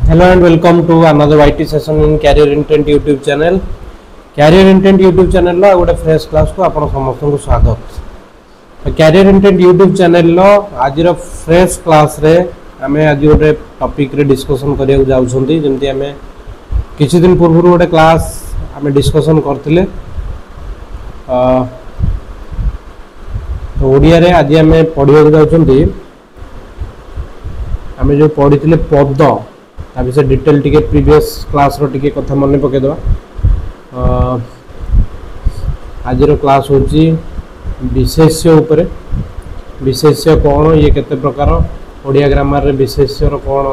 Hello and welcome to another YT session in Career Intent YouTube channel. Career Intent YouTube channel ला गोटे fresh class को आपण समस्त को स्वागत। Career Intent YouTube channel लो आज रो fresh class रे हमें आज गोटे टॉपिक रे डिस्कशन करिया जाउ छंती जेंति हमें किछि दिन पूर्व गोटे क्लास हमें डिस्कशन करथिले तो ओडिया रे आज हमें पढिया जाउ छंती हमें जो पढिथिले पद ताबि से डिटेल टिके प्रीवियस क्लास रो टिके कथा मन पके दवा। आज रो क्लास होची विशेष्य उपरे। विशेष्य कोन ये केते प्रकार ओडिया ग्रामर रे विशेष्य रो कोन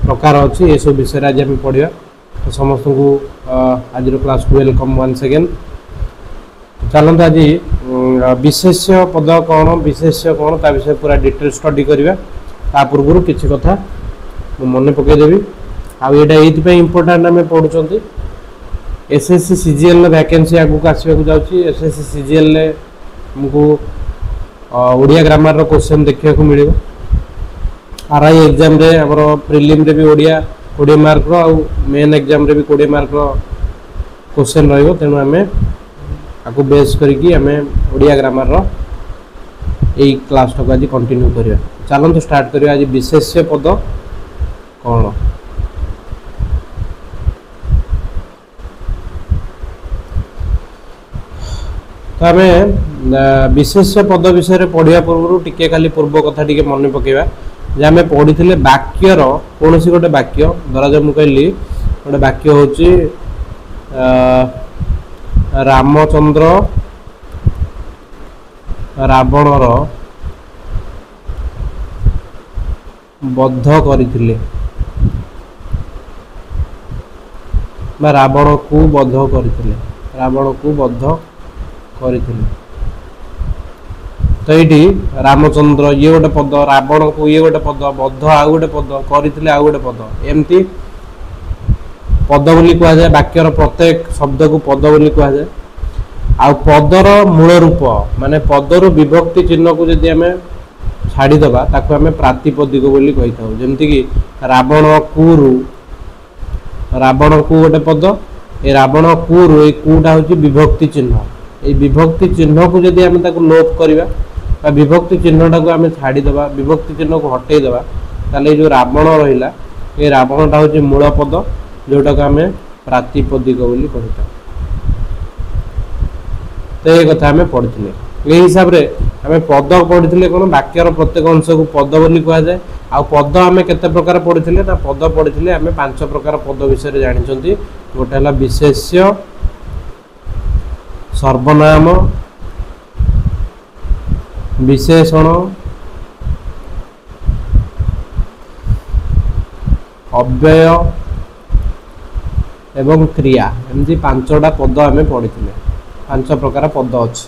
प्रकार अछि ए सब विषय आज हम पढिया। तो समस्त को आज रो क्लास को वेलकम वंस अगेन। चलंत आज विशेष्य पद कोन विशेष्य कोन ता विषय पूरा डिटेल स्टडी करिवा। ता पूर्व किछि कथा मन पकईदेवी आईटा ये इम्पोर्टाट आम पढ़ुं एसएससी सीजीएल वैकेंसी आगू आसवाक जाऊँगी। एसएससी सीजीएल हमको ओडिया ग्रामर रो क्वेश्चन देखा मिल आरआई एग्जाम रे हमर प्रिलिम रे भी ओडिया 20 मार्क रो आउ मेन एग्जाम रे भी 20 मार्क रो क्वेश्चन रहिबो। तेणु आम आपको बेस करिकी आम ओडिया ग्रामर रो एई क्लास को आज कंटिन्यू करिया। चलंतु स्टार्ट करिया। आज विशेष्य पद कौन तो आम विशेष्य पद विषय पढ़िया पूर्व टिके खाली पूर्व कथा टिके मन पकेबा जे आम पढ़ी वाक्यर कौन सी गोटे वाक्य धराज मु कहली गोटे वाक्य होची रामचंद्र रावणर बद्ध करथिले रावण को बद्ध करथिले रावण को बद्ध करथिले। तो ये रामचंद्र ये गोटे पद रावण को ये गोटे पद बद्ध आउ गोटे पद करथिले आउ गोटे पद एमती पद बोली कहा जाए। वाक्यर प्रत्येक शब्द को पद बोली कहा जाए। आ पदर मूल रूप माने पदर विभक्ति चिन्ह को जदि आमे छाड़ी दबा ताको आमे प्रातिपदिक बोली कहि थाउ। जेमति कि रावण कुरु रावण को गोटे पद ए रावण कुरु ए कुटा होची विभक्ति चिन्ह। ए विभक्ति चिन्ह को जदि आमे ताको लोप करबा बा विभक्ति चिन्हटा को आमे छाड़ी दबा विभक्ति चिन्ह को हटेई दबा ताले जो रावण रहिला ए रावणटा होची मूल पद जोटा को आमे प्रातिपदिक बोली कहि थाउ। तो ये कथा आमे पढ़िथिले यही हिसाब रे आमे पद पढ़िथिले कोन वाक्यर प्रत्येक अंश को पद बोली कहा जाए। आ पद आमे केते प्रकार पढ़िथिले ना पद पढ़िथिले आमे 5 प्रकार पद विषय रे जानि छंती। गोटे हला विशेष्य सर्वनाम विशेषण अव्यय एवं क्रिया एमती 5टा पद आमे पढ़िथिले। 5 प्रकार पद अछि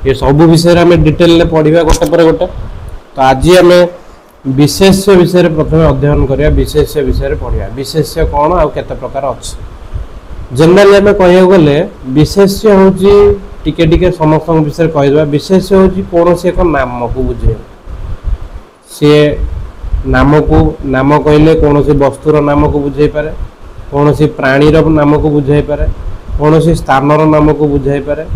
ये सब विषय आम डिटेल में पढ़ा गोटे पर गोटे। तो आज आम विशेष्य विषय प्रथम अध्ययन करिया। विशेष्य विषय पढ़ा विशेष्य कौन आ केते प्रकार अछि। जनरली आम कह गले विशेष्य होची टिके टिके समस्त विषय कहदेवा। विशेष्य होची कौन से एक नाम को बुझे सी नाम को नाम कहले कौन सी वस्तुर नाम को बुझाई पारे कौन सी प्राणीर नाम को बुझाई पारे कौन सी स्थानर नाम को बुझाई पारे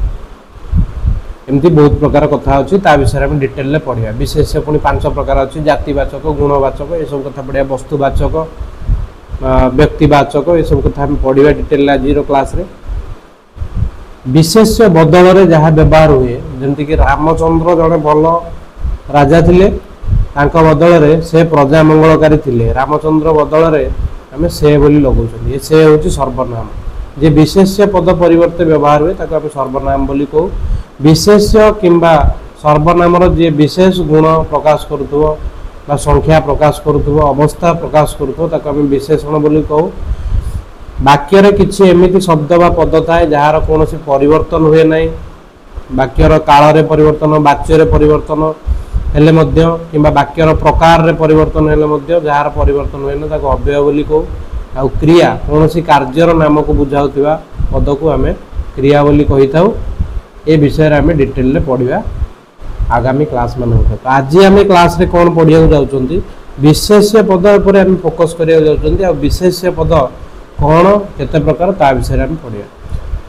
एमती बहुत प्रकार कथा अच्छी ता विषय में डिटेल में पढ़ा। विशेष्य पुणी 5 प्रकार अच्छी जातिवाचक गुणवाचक ये सब कथा पढ़ा वस्तुवाचक व्यक्तिवाचक ये सब कथा पढ़ा डिटेल आज क्लास रे। विशेष्य बदल में जहाँ व्यवहार हुए जमती कि रामचंद्र जड़े भल राजा थिले तांका बदल में से प्रजा मंगलकारी थिले। रामचंद्र बदल में आम से बोली लगौछन ये से होची सर्वनाम। जे विशेष्य पद परिवर्ते व्यवहार हुए ताको आम सर्वनाम बोली कहू। विशेष्य किंबा सर्वनामर जे विशेष गुण प्रकाश करुथुवो बा संख्या प्रकाश करुथुवो अवस्था प्रकाश करुथुवो ताको आम विशेषण बोली कहू। वाक्य रे किछि एमिति शब्द बा पद थाए जहार कोनोसी परिवर्तन हुए नाही। वाक्यर काल रे परिवर्तन वाच्य रे परिवर्तन हेले मध्य किंबा वाक्यर प्रकार रे परिवर्तन हेले मध्य जहार परिवर्तन हुए ना ताको अव्यय बोली कहू। आ क्रिया कोनोसी कार्यर नाम को बुझाउथिबा पद को आम क्रिया बोली कहि थाउ। ए विषय आम डिटेल में पढ़ा आगामी क्लास मान। तो आज आम क्लास रे कौन पढ़िया जाऊँगी विशेष्य पद पर आम फोकस करिया जाउछन्ती आ विशेष्य पद कौन केते प्रकार ता विषय आम पढ़िया।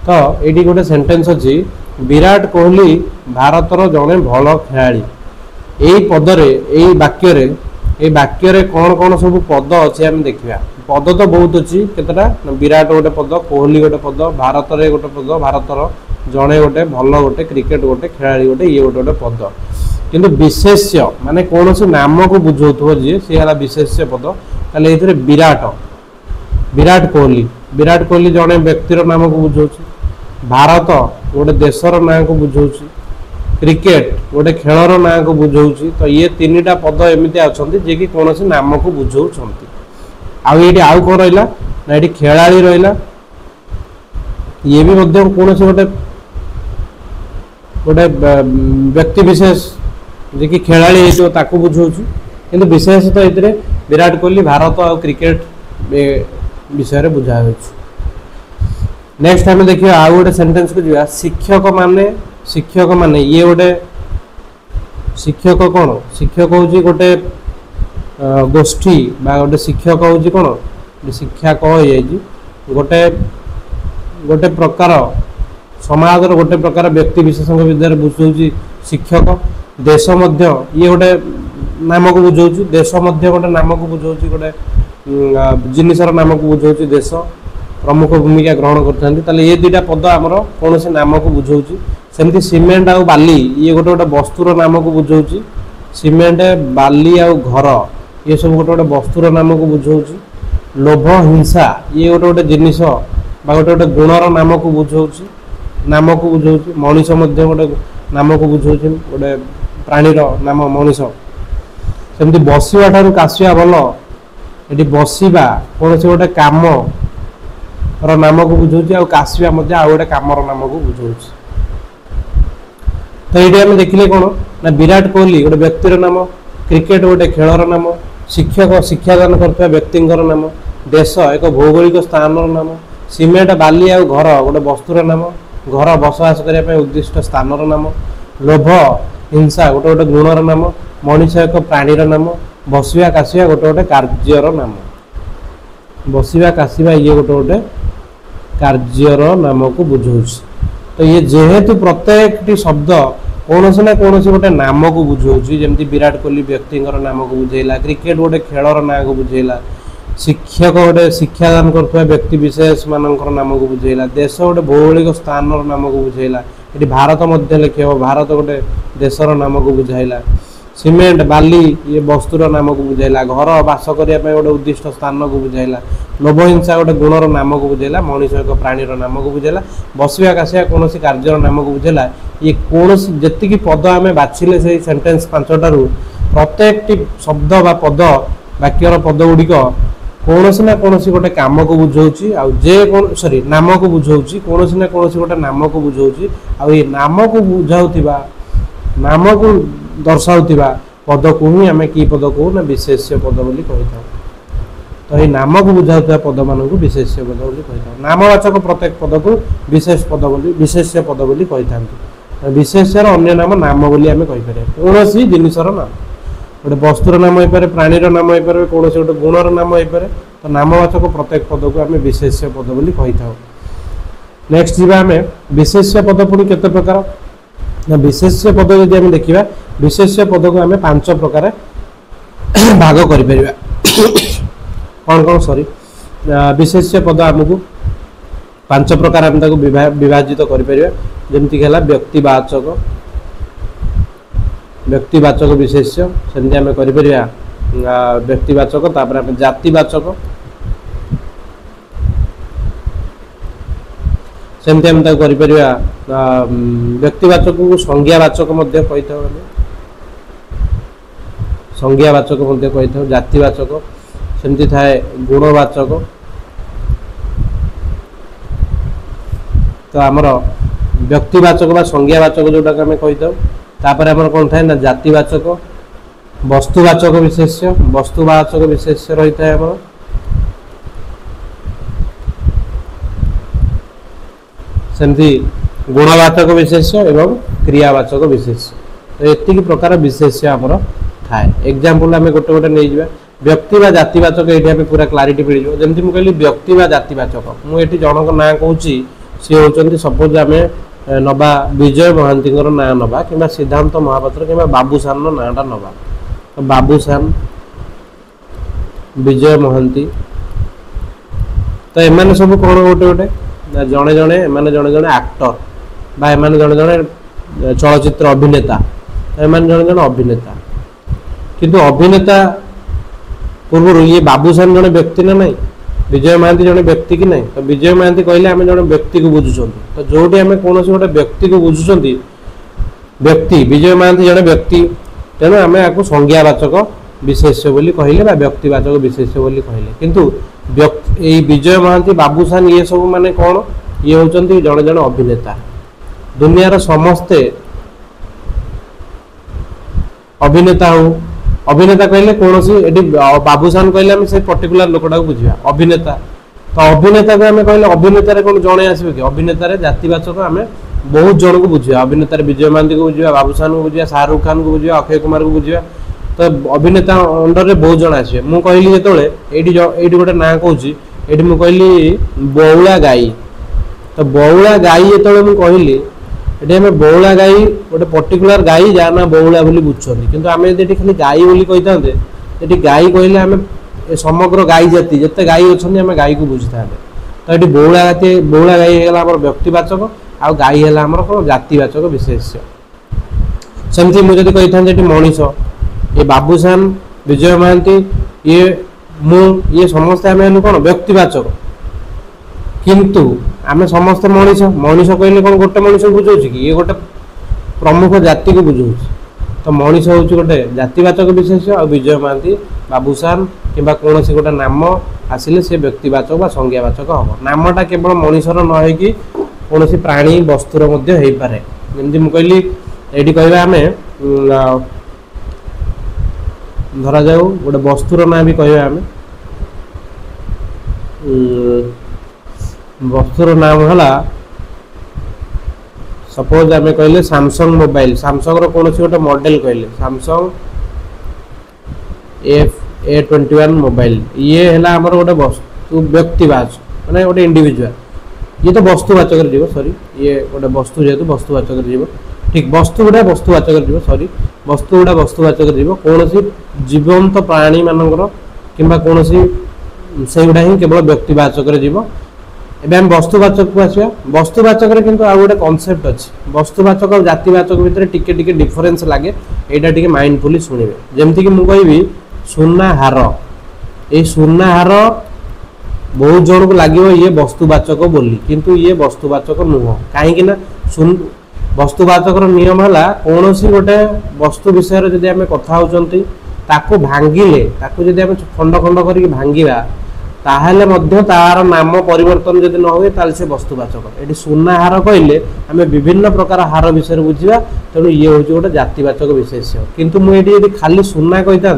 तो ये गोटे सेंटेंस अच्छी विराट कोहली भारतर जड़े भल खेलाड़ी यही पदरे यही वाक्य कौन कौन सब पद अच्छे आम देखा पद तो बहुत अच्छी केतटा विराट गोटे पद कोहली गोटे पद भारत रे गोटे पद भारतर जड़े गोटे भल गोटे क्रिकेट गोटे खेलाड़ी गोटे ये गोटे गोटे पद किंतु विशेष्य माने कौन से नाम को बुझाउथो जी सी है विशेष्य पद ताले ये विराट कोहली जड़े व्यक्तिर नाम को बुझाउछि भारत गोटे देशर ना को बुझाउछि क्रिकेट गोटे खेलर ना को बुझाउछि तो ये तीनटा पद एमती अच्छा जे कि कौन से नाम को बुझाउछन्ति आउ कौन रहा ना ये खेलाड़ी रहा ये भी कौन से गोटे गोटे व्यक्ति विशेष जे कि खेलाड़ी होता बुझाऊँ किंतु विशेष तो ये विराट कोहली भारत और क्रिकेट विषय रे बुझा। नेक्स्ट आम देखिए आउ गोटे सेंटेंस को जा शिक्षक माने ये गोटे शिक्षक कौन शिक्षक हूँ गोटे गोष्ठी बा गोटे शिक्षक हूँ कौन शिक्षा कह गोटे गोटे प्रकार समाज गोटे प्रकार व्यक्ति विशेष विद्या बुझाऊँ शिक्षक देश मध्य ये गोटे नाम को बुझाऊँ देश मध्य गोटे नाम को बुझाऊँ गोटे जिनिसर नाम को बुझाऊँ देश प्रमुख भूमिका ग्रहण करते ये दुईटा पद आमर कौन से नाम को बुझाऊँ सेमती सीमेंट आउ बाली ये गोटे गोटे वस्तुर नाम को बुझाऊँ सीमेंट बाली आउ घर ये सब गोटे गोटे वस्तुर नाम को बुझाऊँ लोभ हिंसा ये गोटे गोटे जिनिस बा गोटे गोटे गुणर नाम को बुझाऊँ मनीष मध्य गोटे नाम को बुझाऊँ गोटे प्राणीर नाम मनीष सेमती बसवा ठारू काशिया भल ये बसवा कौन से गोटे काम नाम को बुझाऊँ आ काशिया मध्य आ गोटे कामर नाम को बुझाऊँ। तो ये आम देखिले कौन ना विराट कोहली गोटे व्यक्तिर नाम क्रिकेट गोटे खेलर नाम शिक्षक शिक्षादान करता व्यक्ति नाम देश एक भौगोलिक स्थान नाम सीमेंट बाली आ घर गोटे वस्तुर नाम घर बसवास करने उद्दिष्ट स्थान नाम लोभ हिंसा गोटे गोटे गुणर नाम मनीष एक प्राणीर नाम बसवा काशिया गोटे गोटे कार्यर नाम बसवा काशिया ये गोटे गोटे कार्यर नाम को बुझाऊँ। तो ये जेहेतु प्रत्येक शब्द कौन से ना कौन से गोटे नाम को बुझाऊँ जमी विराट कोहली व्यक्ति नाम को बुझेला क्रिकेट गोटे खेलर ना को बुझेला शिक्षक गोटे शिक्षादान करता व्यक्ति विशेष मानकर नाम को बुझेला देश गोटे भौगोलिक स्थान नाम को बुझेला ये भारत मध्य लिखे भारत गोटे देशर नाम को बुझाइला सीमेंट बाली ये वस्तुर नाम को बुझाइला घर बास करने गोटे उद्दिष्ट स्थान को बुझाइला लोभ हिंसा गोटे गुणर नाम को बुझेला मनीष एक प्राणीर नाम को बुझेला बसवा काशिया कौन कार्यर नाम को बुझेला ये कौन जी पद आम बाछिले से सेंटेंस पांचटारू प्रत्येक शब्द बा पद वाक्यर पद गुड़िक कौन से ना कौन गोटे काम को बुझाऊँ आ सॉरी नाम को बुझाऊँ कौन से ना कौन गोटे नाम को बुझाऊँ आ नाम को बुझाऊा नाम को दर्शाऊा पद को ही आम कि पद कहू ना विशेष्य पद बोली कही था। तो ये नाम को बुझाऊा पद मान को विशेष्य पद बोली कही था नामवाचक प्रत्येक पद को विशेष पद बोली विशेष्य पद बोली कही था विशेष्यर अन्य नाम नाम बोली आम कहीपर कौन जिनिसर नाम गोटे वस्तुर नाम हो पारे प्राणीर नाम हो पारे कौन से गोटे गुणर नाम हो पारे तो नामवाचक प्रत्येक पद को आम विशेष्य पद बोली कही था। नेक्स्ट जी आम विशेष्य पद पुणी केते प्रकार ना विशेष्य पद जदि आम देखा विशेष्य पद को आम 5 प्रकार भाग कर कौन कौन सॉरी विशेष्य पद आमको 5 प्रकार आम विभाजित करमती है व्यक्तिवाचक विशेष्य सेमती आम कर व्यक्तिवाचक तापर आम जातिवाचक सेमती आम कर व्यक्तिवाचक को संज्ञावाचक कही था संज्ञावाचक कही था जातिवाचक सेमती थाए गुणवाचक तो आमर व्यक्तिवाचक बा संज्ञावाचक जोटा आम कही था तापर आमर कौन थाए ना जातिवाचक वस्तुवाचक विशेष्य रही था आमर सेमती गुणवाचक विशेष्य एवं क्रियावाचक विशेष्य तो एतिक प्रकार विशेष्य आमर थाए एग्जांपल आम गोटे गोटे नहीं जावा व्यक्ति बा जातिवाचक ये पूरा क्लारिटी मिल जाए जमी मुझे कहली व्यक्ति बा जातिवाचक मुझे जनक ना कहूँ सी होती सपोज आम नवा विजय महांती ना नवा कि सिद्धांत महापात्र कि बाबूसान नाटा नवा तो बाबूसान विजय महांती तो एम सब कौन गोटे गोटे जड़े जड़े एम जड़े जड़े आक्टर बा एम जड़े जड़े चलचित्र अभिनेता एम जड़े जड़े अभिनेता किंतु अभिनेता पूर्व ये बाबूसान जड़े व्यक्ति ना नहीं विजय महांती जड़े व्यक्ति कि नहीं तो विजय महांती कहले आम जड़े व्यक्ति को बुझुं तो जोटी आम कौन गोटे व्यक्ति को बुझुं व्यक्ति विजय महांती जड़े व्यक्ति तेणु आम आपको संज्ञावाचक विशेष्य बोली कहले बा व्यक्तिवाचक विशेष्य बोली कहले किंतु विजय महांती बाबूसान ये सब माने कौन ये होचंती जड़े जड़े अभिनेता दुनिया समस्ते अभिनेता हो अभिनेता कहले कौन सी बाबूसान कहले आम से पर्टिकुलर लोकटा को बुझा अभिनेता तो अभिनेता को आम कहले अभिनेतार कौन जड़े आसवे कि अभिनेतार जातिवाचक आम बहुत जन को बुझा अभिनेतार विजय महांती को बुझा बाबूसान को बुझा शाहरुख खान को बुझा अक्षय कुमार को बुझा तो अभिनेता अंडर रे बहुत जन आसवे मु कहली जो ये गोटे ना कहूँ ये मुझे बौला गाई तो बौला गाई जो मुझे ये आम बौला गाई गोटे पर्टिकुलर गाई जहाँ ना बौला बोली बुझुं कि आम ये खाली गाई बोली कही था ये गाई कहले आम समग्र गाई जाति जिते गाई अच्छा आम गाई को बुझी था तो ये बौला गाई है व्यक्तिवाचक आ गाई है कौन जातिवाचक विशेष्य सेमती मुझे कही था मनीष ये बाबूसान विजय महांती ये समस्ते आम कौन व्यक्तिवाचक किंतु आम समस्ते मनीष मनीष कहले कौन गोटे मनीष बुझाऊ कि ये गोटे प्रमुख जाति को बुझाऊ तो मनीष हूँ गोटे जातिवाचक विशेष और विजय महांती बाबूसान कि कौन गोटे नाम आसिले से व्यक्तिवाचक बा संज्ञावाचक हम नामटा केवल मनीषर न होगी कौन प्राणी वस्तुर हो पारे जमी मुझे कहली ये कहवा आम धरा जाऊ गोटे वस्तुर ना भी कहवा आम वस्तुर नाम है सपोज आम कहले सैमसंग मोबाइल सैमसंग कौन गोटे मॉडल कहले सैमसंग A21 मोबाइल ये है आमर गोटे वस्तु व्यक्तिवाचक माने गोटे इंडिविजुअल ये तो वस्तुवाचक जीव सॉरी ये गोटे वस्तु जेहेतु वस्तुवाचक जीव ठीक वस्तु गुड़ा वस्तुवाचक जीव सॉरी वस्तु गुड़ा वस्तुवाचक जीव कौन जीवंत प्राणी मानकर कि कौन से गुड़ा ही केवल व्यक्तिवाचक जीव एबे हम वस्तुवाचक को आसिया वस्तुवाचक रे किंतु आ गोटे कांसेप्ट अछि वस्तुवाचक और जातिवाचक भितर टिके टिके डिफरेंस लागे एटा टिके माइंडफुली सुनिबे जेमति कि मु कहबी सुन्ना हार ए सुन्ना हार बहुत जन को लगे ये वस्तुवाचक बोली किंतु ये वस्तुवाचक नुह कहीं वस्तुवाचक नियम है कौन गोटे वस्तु विषय जब आम कथा होती भांगिले जब आम खंड खंड कर भांगा ताहले मध्य तार नाम परिवर्तन जब न हुए ताल से वस्तुवाचक ये सुना हार कहले आम विभिन्न प्रकार हार विषय बुझा तेणु ये हूँ गोटे जातिवाचक विशेष्य किंतु मुझे खाली सुना कही था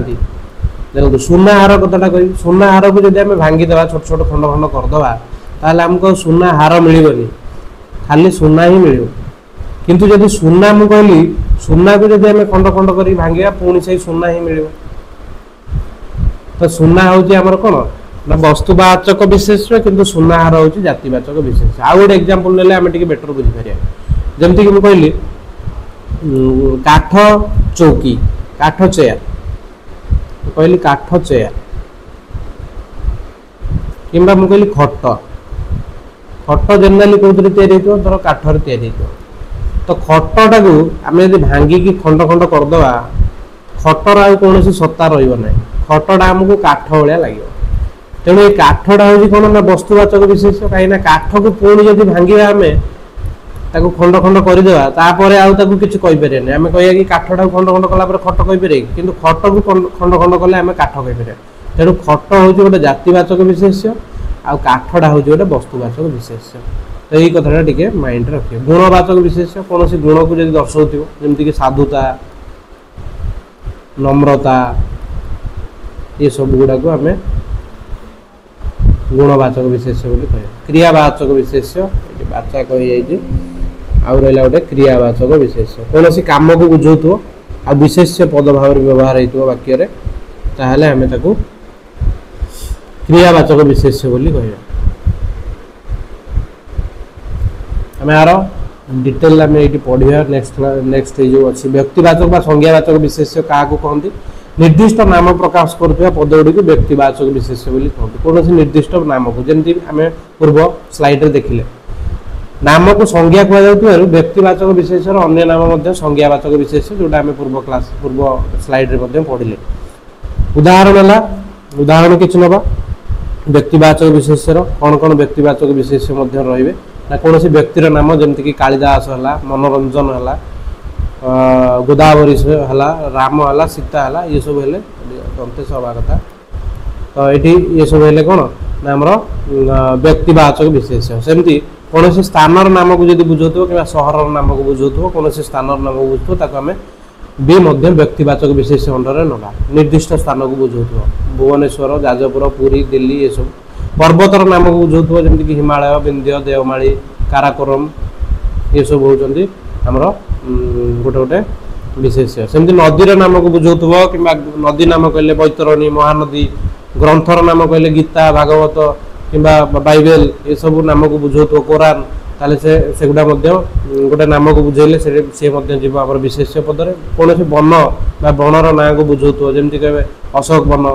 देखो सुना हार कथाटा कह सुना हार को जब आम भांगीदे छोट छोट खंड खंड करदे ताहले आमको सुना हार मिलबनी खाली सुना ही मिल किंतु जब सुना मु कहली सुना को जब आम खंड खंड कर भांगा पुणी से सुना ही मिल तो सुना हूँ आमर कौन ना वस्तुवाचक विशेष किंतु सुना हार हूँ जातिवाचक विशेष आउ गोटे एग्जांपल नेले आम टिके बेटर बुझीपर जमती कि कहली काठ चौकी काठ चेयर कहली काठ चेयर कि मुझे खट खट जेनेराली कौन धर काठर तो खटा को आम जब भांगिकी खंड खंड करदे खटर आ कौन सत्ता रहा खटा आमको काठ भाया लगे तेणु ये काठटा हूँ कौन ना वस्तुवाचक विशेष कहीं काठ को पुणी जब भांगा आम खंड खंड करदेवा तापर आउ किसी कहीपर आम कह कि काठटा खंड खंड कलापर खट कहीपर कि खट को खंड खंड कले आम काठ कहीपर तेणु खट हूँ गोटे जातिवाचक विशेष्य आ काठटा हूँ गोटे वस्तुवाचक विशेष्य तो यही कथा टे माइंड रखिए गुणवाचक विशेष्य कौन गुण को जब दर्शाऊ जमीक साधुता नम्रता ये सब गुड़ाक आम गुणवाचक विशेष्य कह क्रियावाचक विशेष्य बाचा कही आउ रहा गोटे क्रियावाचक विशेष्य कौन कम को बुझाऊ आ विशेष्य पद भाव व्यवहार होइतो वाक्य रे ताहले हमें ताकू क्रियावाचक विशेष्य बोली कहबा। हमें आरो डिटेल में ये पढ़िया नेक्स्ट जो अच्छी व्यक्तिवाचक बा संज्ञावाचक विशेष्य क्या कहते निर्दिष्ट नाम प्रकाश करुवा पद गुड़ी को व्यक्तिवाचक विशेष्य बोली कहते कौन से निर्दिष्ट नाम को जमी आम पूर्व स्लाइड रे देखिले नाम को संज्ञा कहुवा व्यक्तिवाचक विशेष्यर अन्य नाम संज्ञावाचक विशेष्य जोटा आम पूर्व स्लाइड रे पढ़िले उदाहरण किसी नवा व्यक्तिवाचक विशेष्यर कौन कौन व्यक्तिवाचक विशेष्य रे ना कौन सी व्यक्तिर नाम जमीक कालिदास है मनोरंजन है गोदावरी है राम है सीता है ये सब है दंतेश हवा कथा तो ये ये सब है कौन ना आम व्यक्तिवाचक विशेष सेमती कौन सी स्थानर नाम को जब बुझाऊ कि सहर नाम को बुझाऊ कौन सी स्थानर नाम को बुझाऊ आम भी व्यक्तिवाचक विशेष अंडर नवा निर्दिष्ट स्थान को बुझाऊ भुवनेश्वर जाजपुर पुरी दिल्ली ये सब पर्वतर नाम को बुझाऊ जमीक हिमालय विंध्य देवमाली काराकोरम ये सब होती आमर गोटे गोटे विशेष्य सेमती नदीर नाम को बुझाऊ कि नदी नाम कहले बैतरणी महानदी ग्रंथर नाम कहले गीता भागवत कि बाइबल ये सब नाम को बुझाऊ कोरान ताले से गुड़ा गोटे नाम को बुझेले सी जीव आम विशेष्य पदर कौन से वन बनर ना को बुझाऊ जमी कहे अशोक वन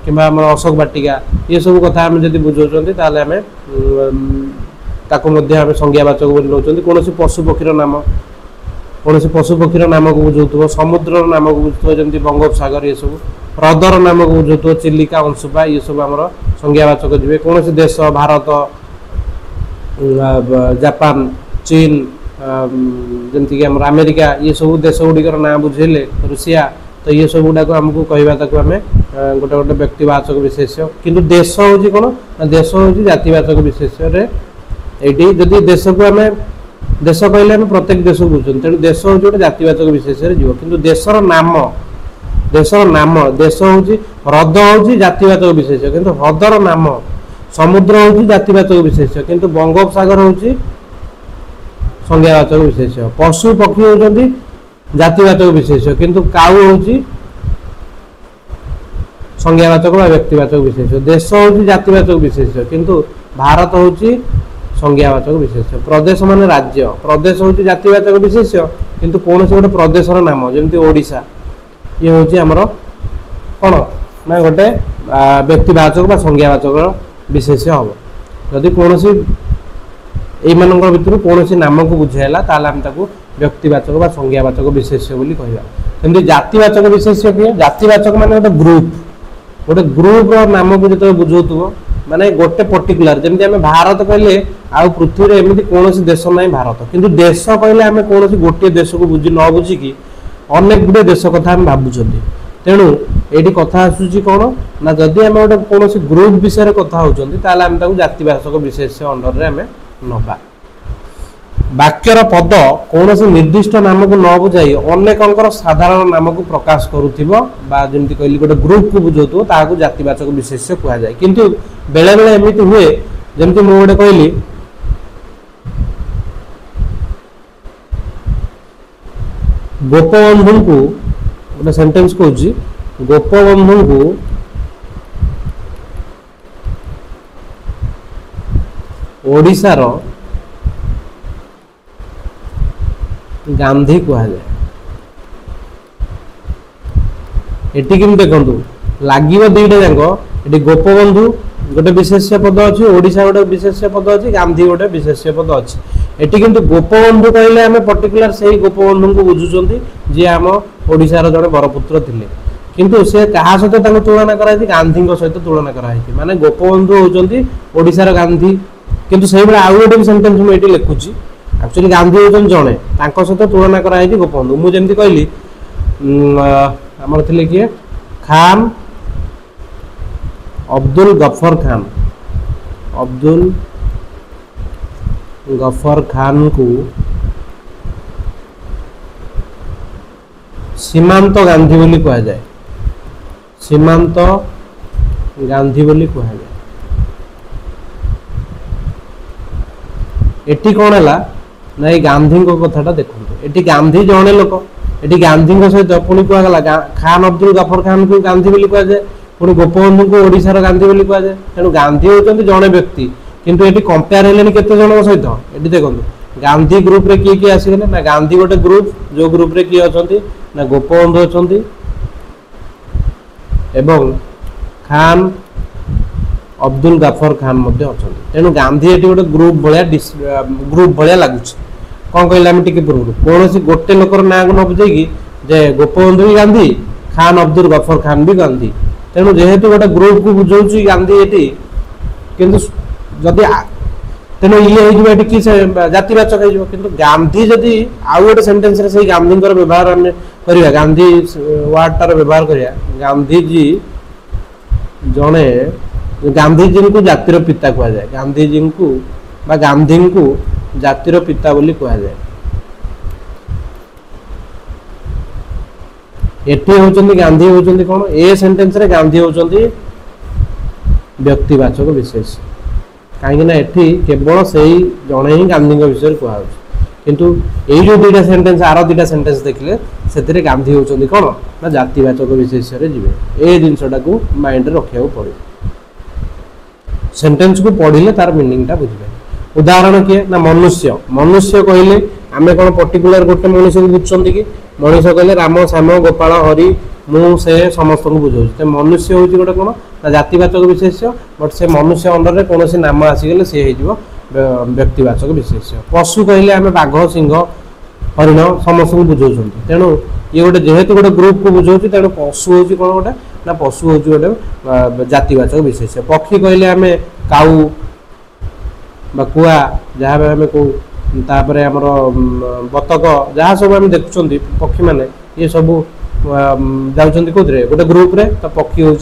कि अशोक बाटिका ये सब कथा आम जब बुझाऊँ आम संज्ञावाचक बोली कौन सी पशु पक्षीर नाम कौन सी पशु पक्षीर नाम को बुझाऊ समुद्र नाम को बुझाऊ जमी बंगोपसागर ये सब ह्रदर नाम को बुझाऊ चिलिका अंशुपा ये सब आम संज्ञावाचक जी कौन सी देश भारत जापान चीन जमीक आम अमेरिका ये सब देश गुड़िकर ना बुझेले रुषिया तो ये सब गुड़ाक आमको कहवा आम गोटे गोटे व्यक्तिवाचक विशेष्य किंतु देश हूँ कौन ना देश हूँ जातिवाचक विशेष्य ये जदि देश को आम देश कहले आम प्रत्येक देश को बुझुँ तेणु देश हूँ गोटे जातिवाचक विशेष्य जीव किंतु देशर नाम देश हूँ ह्रद हूँ जातिवाचक विशेष्य किंतु ह्रदर नाम समुद्र हूँ जातिवाचक विशेष्य किंतु बंगोपसागर हूँ संज्ञावाचक विशेष्य पशु पक्षी होती जातिवाचक विशेष्य किंतु काऊ हूँ संज्ञावाचक व्यक्तिवाचक विशेष्य देश हूँ जातिवाचक विशेष्य किंतु भारत हूँ संज्ञावाचक विशेष्य प्रदेश मान राज्य प्रदेश हूँ जातिवाचक विशेष्य किंतु कौन से गोटे प्रदेशर नाम जमी ओडिशा ये हूँ आमर कौन ना गोटे व्यक्तिवाचक संज्ञावाचक विशेष्य हम जदि कौन सी मान भर कौन सी नाम को बुझेला ताल आम व्यक्तिवाचक संज्ञावाचक विशेष्य बोली कहवा सेमती जातिवाचक विशेष्य किए जातिवाचक मान गोटे ग्रुप नाम को जो बुझाऊ माने गोटे पर्टिकुलर जमी आम भारत कहले आ पृथ्वी में एमती कौन देश ना भारत किंतु देश कहले आम कौन गोटे देश को बुझी न बुझिकी अनेक गुड़े देश कथा आम भावुं तेणु ये कथा आसूची कौन ना जदि आम गोटे कौन ग्रुप विषय कथा होती आम जातिवाचक विशेष्य अंडर में आम नवा वाक्यर पद कौन से निर्दिष्ट नाम को न बुझाई अनेक साधारण नाम को प्रकाश करुँगी कहली गोटे ग्रुप को बुझाऊ ताकू जातिवाचक विशेष्य कहुए किंतु बेले बेले एमती हुए जमी मुझे कहली गोपबंधु को गोटे सेंटेंस कहूँ गोपबंधु को ओडिशार गांधी कहुए एटी कि देखु लगे दुईटा जाक ये गोपबंधु गोटे विशेष्य पद अच्छी ओडिशा गोटे विशेष्य पद अच्छी गांधी गोटे विशेष्य पद अच्छी एटी किंतु गोपबंधु कहले आम पर्टिकुलर से ही गोपबंधु को बुझुं जी आम ओडिशार जड़े बरपुत्र थे किंतु से क्या सहित तुलना कराई गांधी सहित तुलना कराई माने गोपबंधु होती ओडिशार गांधी किंतु से भाई आउ गोटे सेंटेंस मुझे लिखुची एक्चुअली गांधी होती जड़े सहित तुलना कराई गोपबंधु मुझे जमी कहली आमर थे किए खान अब्दुल गफर खान अब्दुल गफर खान को सीमांत गांधी बोली कहा जाए सीमांत गांधी बोली कहा जाए एटी कौन है ना ये गांधी को कथाटा देखो एटी गांधी जड़े लोक एटी गांधी सहित पुणी कहला खान अब्दुल गफर खान को गांधी बोली कहुए पुणी गोपबंधु को ओडिशार गांधी बोली कहुए तेणु गांधी होती जड़े व्यक्ति किंतु एटी कंपेयर हेले केते जन सहित एटी देखो गांधी ग्रुप रे किए आसीगले ना गांधी गोटे ग्रुप जो ग्रुप रे किए अछंती ना गोपबंधु अछंती एवं खान अब्दुल गफर खान मध्य अछंती तेणु गांधी एटी गोटे ग्रुप भलिया लागुछ कौन कहले आम टी पूर्व कौन गोटे लोकर ना को न बुझे जे गोपबंधु भी गांधी खान अब्दुल गफर खान भी गांधी तेणु जेहेतु गोटे ग्रुप को बुझाऊँ गांधी ये किंतु जदि तेणु ये कि जातिवाचक हो किंतु गांधी जदि आउ गोटे सेंटेंस रे से गांधी व्यवहार आम करवा गांधी वार्ड टार व्यवहार करवा गांधीजी जड़े गांधीजी को जातिर पिता कहुए गांधीजी को बा गांधी को जातिर पिता बोली कहुए एटी होचंदी गांधी होचंदी कौन ए सेंटेंस रे गांधी होचंदी व्यक्तिवाचक विशेष कहीं ना एटी केवल से ही जड़े ही गांधी विषय कहुए किंतु ये जो दुईटा सेंटेंस आर दुईटा सेंटेंस देखले से गांधी होचंदी कौन ना जातिवाचक विशेष रे जीवे ए जिनसटा को माइंड रे रखिया पड़े सेंटेंस को पढ़िले तार मीनिंग टा बुझिबे उदाहरण किए ना मनुष्य मनुष्य कहले आम कौन पर्टिकुलर गोटे मनुष्य को बुझुंट कि मनुष्य कहले राम श्याम गोपाल हरि मु से समस्त को बुझाऊँ मनुष्य हूँ गोटे कौन ना जातिवाचक विशेष्य बट से मनुष्य अंडर में कौन नाम आसीगले सी हो व्यक्तिवाचक विशेष्य पशु कहले आम बाघ सिंह हरिण समस्त को बुझाऊँ तेणु ये गोटे जेहेतु गोटे ग्रुप को बुझाऊँ तेणु पशु हूँ कौन गोटे ना पशु हूँ गोटे जातिवाचक विशेष्य पक्षी कहले आम काऊ कुआ जहाँ भी आम कहूँ आमर बतक जहाँ सब आम देखुं पक्षी मैंने ये सब जाऊँच कौन गोटे ग्रुप रे तो पक्षी हूँ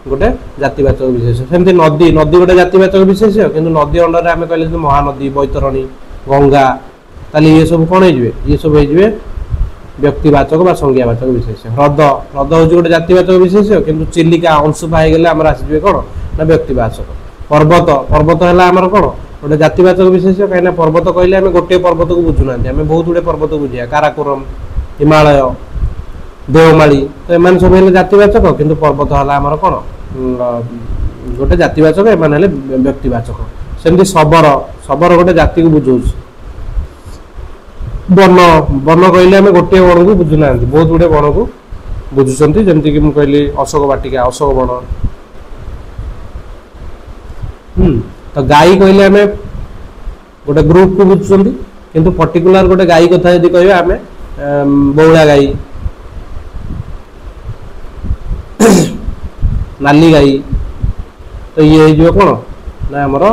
गोटे जातिवाचक विशेष सेमती नदी नदी गोटे जातिवाचक विशेष किंतु नदी अंडर आम कहले महानदी बैतरणी गंगा ताली ये सब कौन हो ये सब हो व्यक्तिवाचक बा संज्ञावाचक विशेष ह्रद ह्रद हूँ गोटे जातिवाचक विशेष किंतु चिलिका अंशुपा होगले आम आसवे कौन ना व्यक्तिवाचक पर्वत पर्वत है आमर कौन गोटे जातिवाचक विशेष कहीं पर्वत कहले आम गोटे पर्वत को बुझुना आम बहुत गुड़े पर्वत बुझा काराकोरम हिमालय देवमाली तो एम सब जातिवाचक किंतु पर्वत है आमर कौन गोटे जातिवाचक एम व्यक्तिवाचक सेमती शबर शबर गोटे जाति को बुझाऊँ वन वन कहले आम गोटे वन को बुझुना बहुत गुड़े वन को बुझुंट जमीक मुझे कहली अशोक वाटिका अशोक वन तो गाई कहले आम गोटे ग्रुप को बुझुंट किंतु पर्टिकुलर गोटे गाई कथा यदि कह आम बौला गाई नाली गाई तो ये हो कौन ना आमर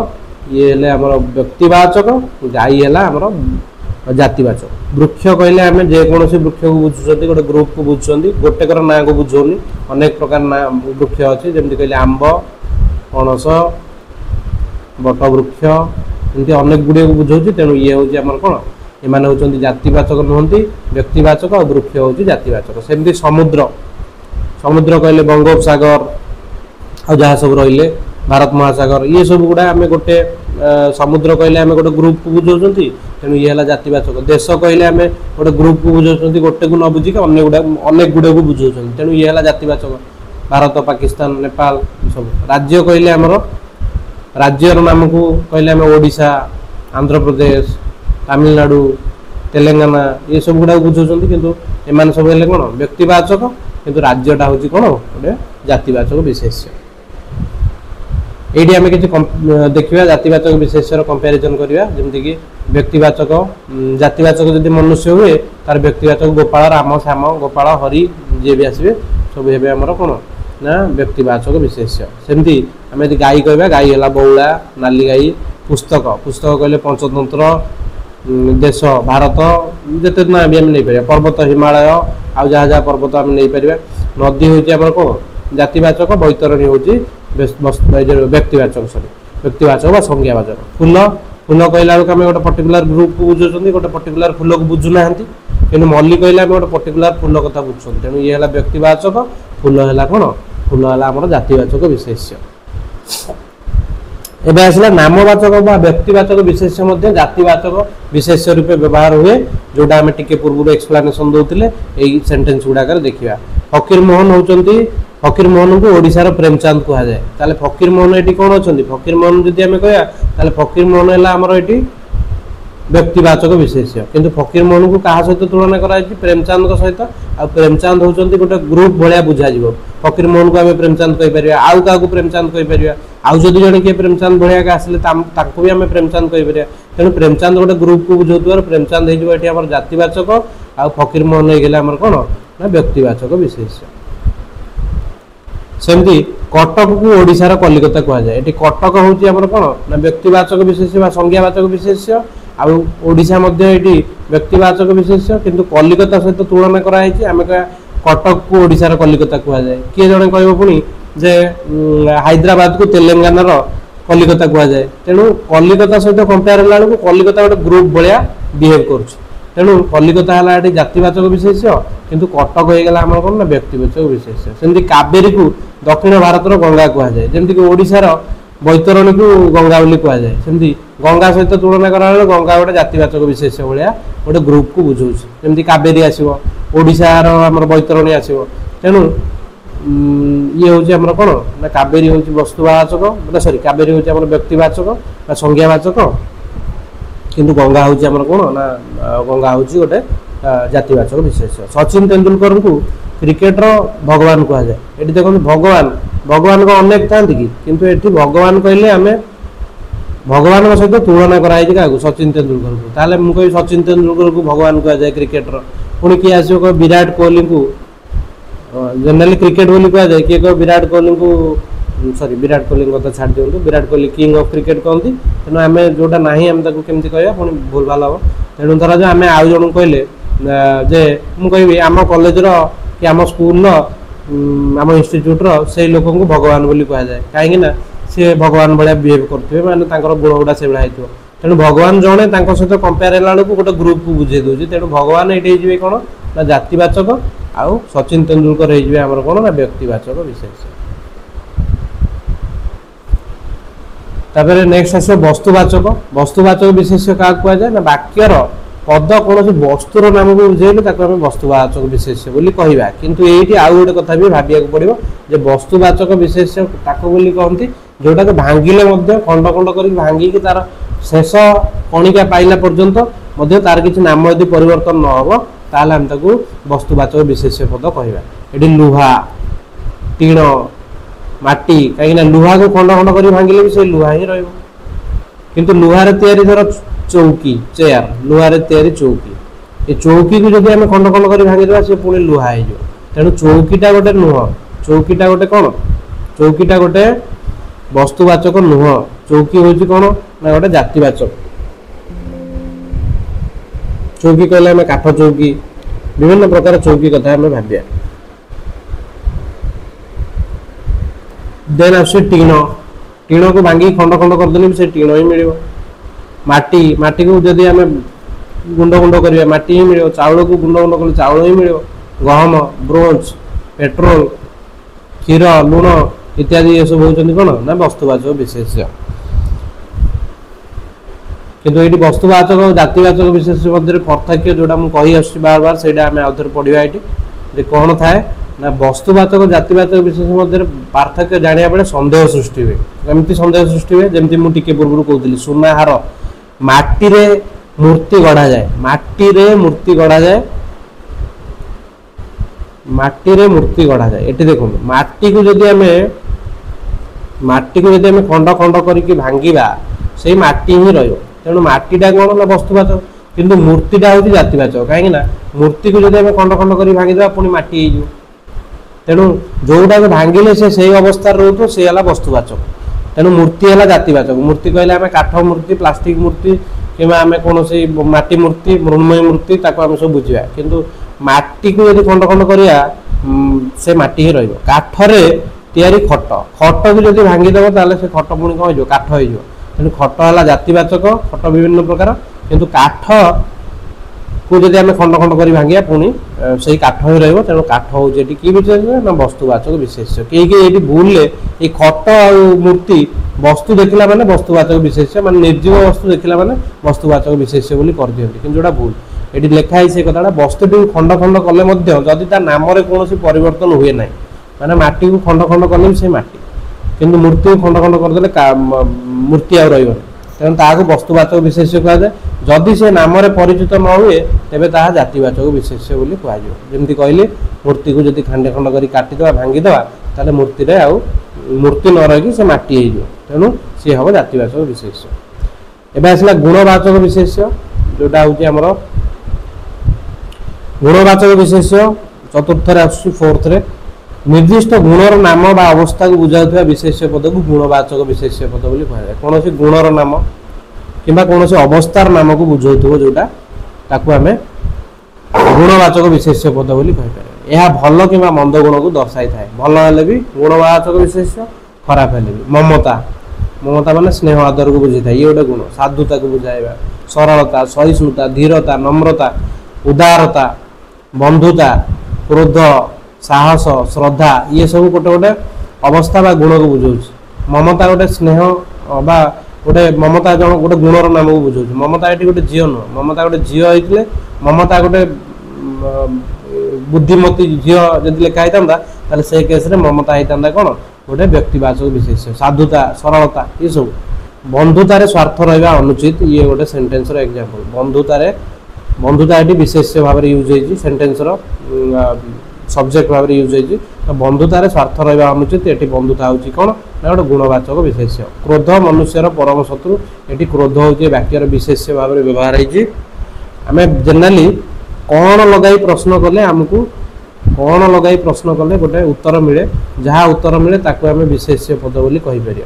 ये आमर व्यक्तिवाचक गाई है आमर जातिवाचक वृक्ष कहले आम जेकोसी वृक्ष को बुझुंट गोटे ग्रुप को बुझुंट गोटेकर ना को बुझौनी अनेक प्रकार ना वृक्ष अच्छे जमी कहले आंब पणस बट वृक्ष एमती अनेक गुड़े को बुझाऊँ तेणु ये हूँ आम कौन एमाने होती जातिवाचक नुहति व्यक्तिवाचक और वृक्ष हूँ जातिवाचक सेमती समुद्र समुद्र कहले बंगोपसागर आ जहाँ सब रही भारत महासागर ये सब गुड़ा आम गोटे समुद्र कहले आम गोटे ग्रुप को बुझाऊँ तेणु ये है जातिवाचक देश कहले आम गोटे ग्रुप को बुझाऊँ गोटे को न बुझिक अनेक गुड़े को बुझाऊँ तेणु ये है जातिवाचक भारत पाकिस्तान नेपाल सब राज्य कहले आमर राज्यर नाम को कहले आम ओडिशा आंध्र प्रदेश तमिलनाडु तेलंगाना ये सब गुड़ा बुझाऊँ किंतु एमान सब हेले कौन व्यक्तिवाचक किंतु राज्यटा हूँ कौन गोटे जातिवाचक विशेष्य ये आम कि देखा जातिवाचक विशेष्यर कंपेरिजन करवा जमीक व्यक्तिवाचक जातिवाचक जब मनुष्य हुए तार व्यक्तिवाचक गोपाल राम श्याम गोपाल हरि जी भी आसवे सब हे आमर कौन ना व्यक्तिवाचक विशेष्य सेमती आम यदि गाई कह गाई है बौला नाली गाई पुस्तक पुस्तक कहले पंचतंत्र देश भारत जिते ना भी आम नहीं पार पर्वत हिमालय आउ जहाँ जहाँ पर्वत आम नहीं पार नदी हूँ आम कौन जातिवाचक बैतरणी हूँ व्यक्तिवाचक सॉरी व्यक्तिवाचक बा संज्ञावाचक फूल फूल कहला आम गोटे पर्टिकुलर ग्रुप को बुझाऊँ गोटे पर्टिकुलर फूल को बुझुना कि मल्ली कहले आम गोटे पर्टिकुलर फूल कथा बुझुँ तेणु ये है व्यक्तिवाचक फूल है कौन फूल है आम जातिवाचक विशेष्य एवं आसला नामवाचक व्यक्तिवाचक विशेष्य जातिवाचक विशेष्य रूपे व्यवहार हुए जोटा आम टिके पूर्व एक्सप्लानेशन दौले यही सेंटेंस गुड़ाक देखा फकीर मोहन होती फकीर मोहन को ओडिशार प्रेमचंद कह जाए ताले फकीर मोहन ये कौन अच्छा फकीर मोहन जदि आम कह फकीर मोहन है आमर ये व्यक्तिवाचक विशेष्य किंतु फकीर मोहन को क्या सहित तुलना कराई प्रेमचंद सहित आ प्रेमचंद होती गोटे ग्रुप भाया बुझा फकीर मोहन को आम प्रेमचंद कहीपर आउ क्या प्रेमचंद कहीपर आउ जदि जड़े किए प्रेमचंद भाया आसिले भी आम प्रेमचंद कहीपर तेणु प्रेमचंद गोटे ग्रुप को बुझाऊर प्रेमचंद होमर जातिवाचक आ फकीर मोहन होगले आमर कौन ना व्यक्तिवाचक विशेष्य सेमती कटक को ओडिशार कलिकता कह जाए ये कटक हूँ कौन ना व्यक्तिवाचक विशेष्य संज्ञावाचक विशेष्य आउ ओडिशा ये व्यक्तिवाचक विशेष्य किंतु कलिकता सहित तुलना कराई आम कह कटक को ओडिशार कलिकता कह जाए किए जड़े कह पुणी जे हैदराबाद को तेलंगानार कलिकता कह जाए तेणु कलिकता सहित कंपेयर होला बेलू कलिकता गोटे ग्रुप भाया बिहेव कर तेणु कलिकता है जातिवाचक विशेष्य किंतु कटक होगा आम कौन ना व्यक्तिवाचक विशेष्य सेमती कावेरी को दक्षिण भारत गंगा कह जाए जमीक ओडिशार बैतरणी को गंगा बोली कह जाए सेमती गंगा सहित तुलना करा गंगा गोटे जातिवाचक विशेष्य भाया गोटे ग्रुप को बुझाऊँ जमी कावेरी आसो ओडिशार आम बैतरणी आसो तेणु ये हूँ आम कौन ना कावेरी हूँ वस्तुवाचक ना सरी कावेरी हूँ आम व्यक्तिवाचक ना संज्ञावाचक किंतु गंगा हूँ आम कौन ना गंगा हूँ गोटे जातिवाचक विशेष्य सचिन तेंदुलकर को क्रिकेटर भगवान कह जाए ये देखो भगवान भगवान को अनेक था किंतु ये भगवान कहले आम भगवान सहित तुलना कराई क्या सचिन तेंदुलकर को ताले मुझे कह सचिन तेंदुलकर को भगवान कह जाए क्रिकेटर पुणी किए आसो कह विराट कोहली को जनरली क्रिकेट बोली कह जाए किए कह विराट कोहली को सॉरी विराट कोहली कथा छाड़ दिखाँ Virat Kohli king of cricket कहती तेणु आम जोटा ना आम केमती कह पुणी भूल भाल हम तेणु धर जो आम आउ जन कहले जे मुझे आम कॉलेज कि आम स्कूल आम इन्स्टिट्यूट से लोक को भगवान बोली कह जाए कहीं सी भगवान भाया बिहेव करते माने गुण गुड़ा से भाया हो तेणु भगवान जड़े सहित कंपेयर है गोटे ग्रुप को बुझे दूसरी तेणु भगवान ये कौन ना जातिवाचक आउ सचिन तेंदुलकर होमर कौन ना व्यक्तिवाचक विशेष तापर नेक्स्ट आस वस्तुवाचक वस्तुवाचक विशेष्य क्या कहुए ना वाक्यर पद कौन वस्तुर नाम को बुझेले आम वस्तुवाचक विशेष्य बोली कहवा किंतु ये आउ गोटे कथा भी भाविया पड़ो जे वस्तुवाचक विशेष्य बोली कहती जोटा को भांगिले खंड खंड कर भांगिकी तार शेष कणिका पाइला पर्यंत तार किसी नाम यदि परिवर्तन न हो ताल आम वस्तुवाचक विशेष्य पद कहवा ये लुहा टीण माटी कहीं लुहा को खंड खंड कर भांगिले भी से लुहा ही रु लुहार तैयारी धर चौकी चेयर लुहार तैयारी चौकी ये चौकी को जब आम खंड खंड कर भांगीदेवा सी पुणी लुहा हो तेणु चौकीटा गोटे नुह चौकीटा गोटे कौन चौकीटा गोटे वस्तुवाचक नुह चौकी हूँ कौन ना गोटे जातिवाचक चौकी कहले आम काठ चौकी विभिन्न प्रकार चौकी कथा आम भाविया देन आस टीण टीण को भांगी खंड खंड करदेले से टीण ही मिल माटी माटी को जदि आम गुंड गुंड करवा माटी ही मिल चाउल को गुंड गुंड कले चाउल ही मिल गहम ब्रोंज पेट्रोल क्षीर लुण इत्यादि ये सब होती कौन ना वस्तुवाचक विशेष्य किंतु ये वस्तुवाचक और जातिवाचक विशेष्य मध्य पार्थक्य जोटा मुझे बार बार से आम आउ थे पढ़ा ये कौन थाए ना वस्तुवाचक जातिवाचक विशेष मध्य पार्थक्य जाना बेले सन्देह सृष्टि हुए कमी सन्देह सृष्टि हुए जमी मुझे पूर्व कहती सुनाहार माटी रे मूर्ति गढ़ा जाए माटी रे मूर्ति गढ़ा जाए माटी रे मूर्ति गढ़ा जाए ये देखो माटी को जदि आम खंड खंड करके भांगा से माटी ही रेणु माटीटा कौन ना वस्तुवाचक किंतु मूर्तिटा हूँ जातिवाचक कहीं मूर्ति को जब खंड खंड कर भांगीदेवा पुणी माटी हो तेणु जोटा भांगिले से अवस्था रोक सी है वस्तुवाचक तेणु मूर्ति है जातिवाचक मूर्ति कहले आम काठ मूर्ति प्लास्टिक मूर्ति कि आम कौन से माटी मूर्ति मृण्मयी मूर्ति आम सब बुझा किंतु माटी को यदि खंड खंड करिया से माटी ही रहिबो काठरे तैयारी खट खट को जब भांगीदेव ताले से खट पुणी कौन हो काठ हो तेणु खट है जातिवाचक खट विभिन्न प्रकार किंतु काठ को जब आम खंड खंड कर भांगा पुणी से काठ ही रही तेणु काठ हूँ कि विशेष ना वस्तुवाचक विशेष्य कहीं भूल ये खट आ मूर्ति वस्तु देखला माने वस्तुवाचक विशेष्य मान निर्जीव वस्तु देखला माने वस्तुवाचक विशेष्य बोली कर दियंती किंतु जोटा भूल ये लिखाई से कथा वस्तुटी खंड खंड कले जदि ता नाम कौन परिवर्तन हुए ना माने माटी को खंड खंड कले से माटी किंतु मूर्ति को खंड खंड करदे मूर्ति आ रही तेणु ताकू वस्तुवाचक विशेष्य कहुए जदि से नाम परिचित न हुए तेरे ता जातिवाचक विशेष्य जमी कहली मूर्ति को जब खंडे खंड कर काटिदे भांगीदे ताले मूर्ति आउ मूर्ति न रही से माटी हो तेणु सी हम जातिवाचक विशेष्य एवं आसला गुणवाचक विशेष्य जोटा हूँ आमर गुणवाचक विशेष्य चतुर्थ फोर्थ निर्दिष्ट गुणर नाम बा अवस्था को बुझाउଥିବା विशेष्य पद को गुणवाचक विशेष्य पद बोली कहै कौन सी गुणर नाम किंबा कौन सी अवस्थार नाम को बुझाउथिबो जोटा ताकू हमें गुणवाचक विशेष्य पद बोली कहि पारे यह भल किंबा मंद गुण को दर्शाई थाए भल हेले भी गुणवाचक विशेष्य खराब हेले भी ममता ममता माने स्नेह आदर को बुझी थाए ये गोटे गुण साधुता को बुझाइबा सरलता सहिष्णुता धीरता नम्रता उदारता बंधुता क्रोध साहस श्रद्धा ये सब गोटे गोटे अवस्था बा गुण को बुझाऊँ ममता गोटे स्नेह बा गोटे ममता जन गोटे गुणर नाम को बुझाऊँ ममता ये गोटे झील नुह ममता गोटे झील होते ममता गोटे बुद्धिमती झील जब लिखाई था से केस ममता होता कौन गोटे व्यक्तिवाचक विशेष साधुता सरलता ये सब बंधुतार स्वार्थ रहा अनुचित ये गोटे सेंटेन्स एग्जांपल बंधुता ये विशेष भाव यूज हो सेंटेन्स सब्जेक्ट भाव यूज हो तो बंधुतार स्वार्थ रहा अनुचित ये बंधुता हूँ कौन ना गोटे गुणवाचक विशेष्य क्रोध मनुष्यर परम शत्रु ये क्रोध हूँ वाक्यर विशेष्य भाव में व्यवहार होमें जनराली कौन लगाई प्रश्न कले आमको कौन लगाई प्रश्न कले गोटे उत्तर मिले जहाँ उत्तर मिले ताको आम विशेष्य पद बोली कहीपर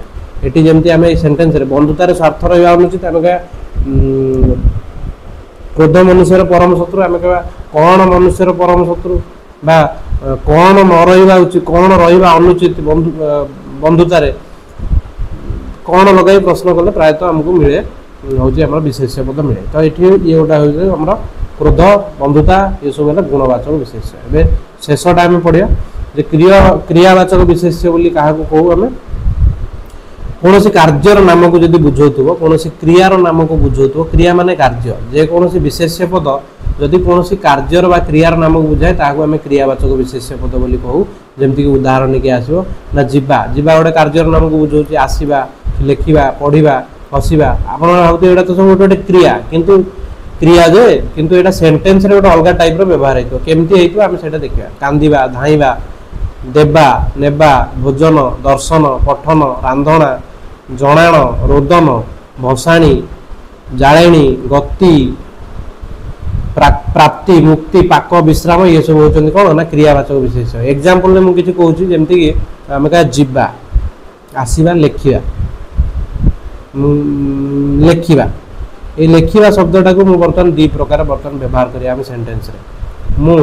ये जमी आम सेन्टेन्स बंधुतार स्वार्थ रहा अनुचित आम क्या क्रोध मनुष्यर परम शत्रु आम कह कौन मनुष्यर परम शत्रु बा कौन न रहा उचित कौन रहा अनुचित बंधुतार कौन लगाई प्रश्न कले प्रायतः आमको मिले हूँ विशेष्य पद मिले तो ये गोटा हूँ क्रोध बंधुता ये सब है गुणवाचक विशेष्य ए शेषटा आम पढ़िया क्रियावाचक विशेष्य बोली क्या कहूँ आम कौन कार्यर नाम को जब बुझाऊ कौन क्रियार नाम को बुझाऊ क्रिया माने कार्य जेकोसी विशेष्य पद जदि कौन कार्यर बा क्रियार नाम को बुझाए ताकू आम क्रियावाचक विशेष्य पद बोली कहू जमीक उदाहरण के आसो ना जीवा जीवा गोटे कार्यर नाम को बुझाऊँ आसवा लेखा पढ़ा हसवा आप भावते तो सब गोटे क्रिया किंतु क्रिया जे किंतु एटा सेंटेन्स रे गोटे अलग टाइप रो व्यवहार हेतो केमती हेतो आम सेटा देखिबा कांदीबा धाइबा देबा नेबा भोजन दर्शन पठन रांधणा जणाण रोदन भसाणी जाळेणी गति प्राप्ति मुक्ति पाक विश्राम ये सब होचंदी कोन ना क्रियावाचक विशेष एग्जांपल में मु किछि कहूची जेमति कि आम का जीवा आसीबा लेखिबा लेखिबा ये लेखिबा शब्दटा को मु बर्तन दी प्रकार बर्तन व्यवहार करिया आम सेंटेन्स रे मु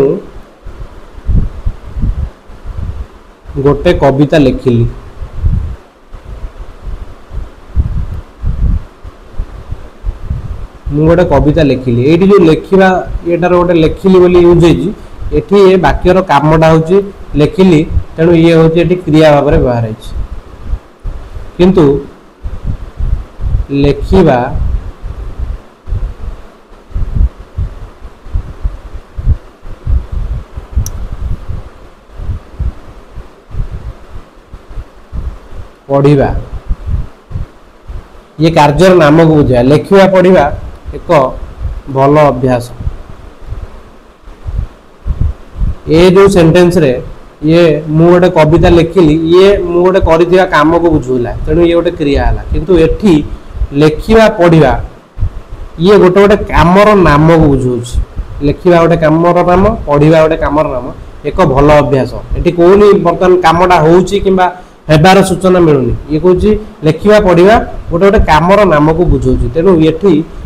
गोटे कविता लिखिली मु गोटे कविता लिखिली ये जो लेखिबा एटार गोटे लिखिली बोली यूज होती ये वाक्यर कामटा हूँ लिखिली तेणु ये हूँ ये क्रिया भाव में व्यवहार किंतु लेखिबा पढ़ा ये कार्यर नाम को बुझा लेखा पढ़ा एक भल अभ्यास ये जो सेंटेन्स रे ये मु गोटे कविता लिखिली ये मु गोटे कर काम को बुझौला तेणु ये गोटे क्रिया है किंतु एठी लेखा पढ़ा ये गोटे गोटे कामर नाम को बुझाऊँ लेखा गोटे कामर नाम पढ़ा गोटे कामर नाम एक भल अभ्यास ये कौन बर्तमान कामटा होची किंबा हेबार सूचना मिलूनी ये कौन लेखा पढ़ा गोटे गोटे कामर नाम को बुझाऊँ तेणु ये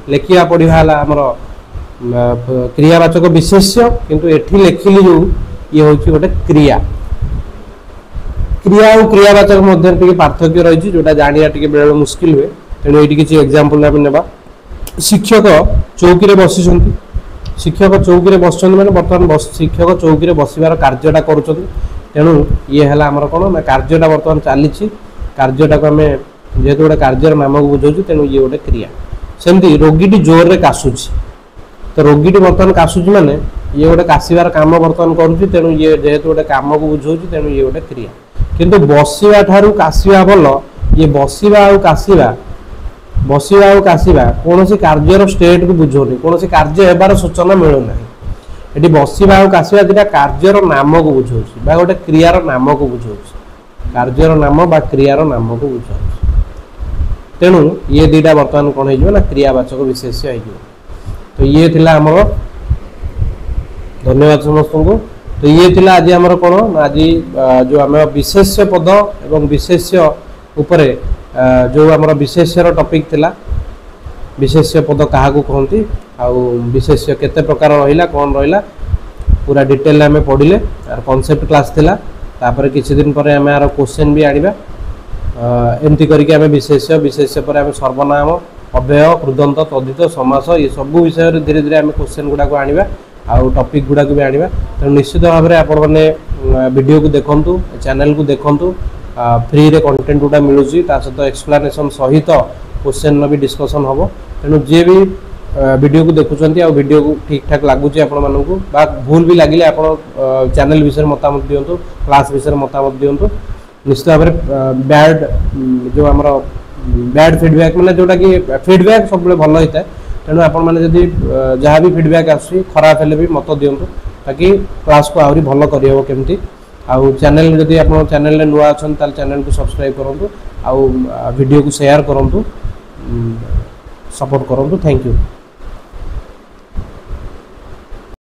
लेखा पढ़ा आमर क्रियावाचक विशेष्य किंतु एठी लेखिली जो ये हूँ गोटे क्रिया क्रिया और क्रियावाचक मध्य पार्थक्य रही जोटा जाना टे बेले मुस्किल हुए तेणु ये किसी एग्जांपल आम नेबा शिक्षक चौकी बसी शिक्षक चौकी बस मैंने बर्तमान शिक्षक चौकी बसवार कार्यटा करुँच तेणु ये है आमर कौन ना कार्यटा बर्तमान चली कार्यटा को आम जेहेतु गोटे कार्यर नाम को बुझाऊँ तेणु ये गोटे क्रिया सेमती रोगीटी जोर रे काशुची तो रोगी बर्तमान काशुची माने ये गोटे काशिबार काम बर्तमान करुच्ची तेणु ये जेहेतु गोटे काम को बुझाऊँ तेणु ये गोटे क्रिया किंतु बसिवा ठारू काशिबा भल ये बसिवा आ काशिबा कौन कार्यर स्टेट को बुझौनी कौन कार्य हेबार सूचना मिलूना ये बसिवा आ काशिबा दुटा कार्यर नाम को बुझाऊँ गोटे क्रियार नाम को बुझाऊँ कार्यर नाम बा क्रियार नाम को बुझाऊँ तेणु ये दुटा बर्तमान कौन हो क्रियावाचक विशेष्य हो तो ये थिला हमर धन्यवाद समस्त को तो ये थिला आज हमर कौन आज जो आम विशेष्य पद एवं विशेष्य उपरे जो आम विशेष्यर टॉपिक थिला विशेष्य पद क्या कहती आउ विशेष्य केते प्रकार रहिला कौन रहिला पूरा डिटेल आम पढ़िले कॉन्सेप्ट क्लास थिला तापर किछि दिन पर आम यार क्वेश्चन भी आनिबा एमती करके आम विशेष्य विशेष्य पर आम सर्वनाम अव्यय कृदंत तद्धित समास ये सब विषय धीरे धीरे आम क्वेश्चन गुड़ा को आनिबा आउ टॉपिक गुड़ा को भी आनिबा तो निश्चित भाव में आपण मैंने वीडियो को देखंतु चैनल को देखंतु फ्री रे कंटेंट गुड़ा मिलुची ता सहित एक्सप्लेनेशन सहित क्वेश्चन भी डिस्कशन हम तेणु जे भी वीडियो को देखुंत वीडियो को ठीक ठाक लगुच आपको भूल भी लगे आप चैनल विषय मतामत दिंतु क्लास विषय मतामत दिंतु निश्चित भाव में बैड जो आम बैड फीडबैक मैंने जोटा कि फीडबैक सब भल होता है तेणु आपण मैंने जदि जहाँ भी फीडबैक आसुची खराब हेले भी मत दिंतु ताकि क्लास को आहरी भल करहब केमती आउ चैनल जदि आप चैनल नुआ अच्छा चैनल को सब्सक्राइब करूँ आउ वीडियो को शेयर करूँ सपोर्ट करूँ थैंक यू।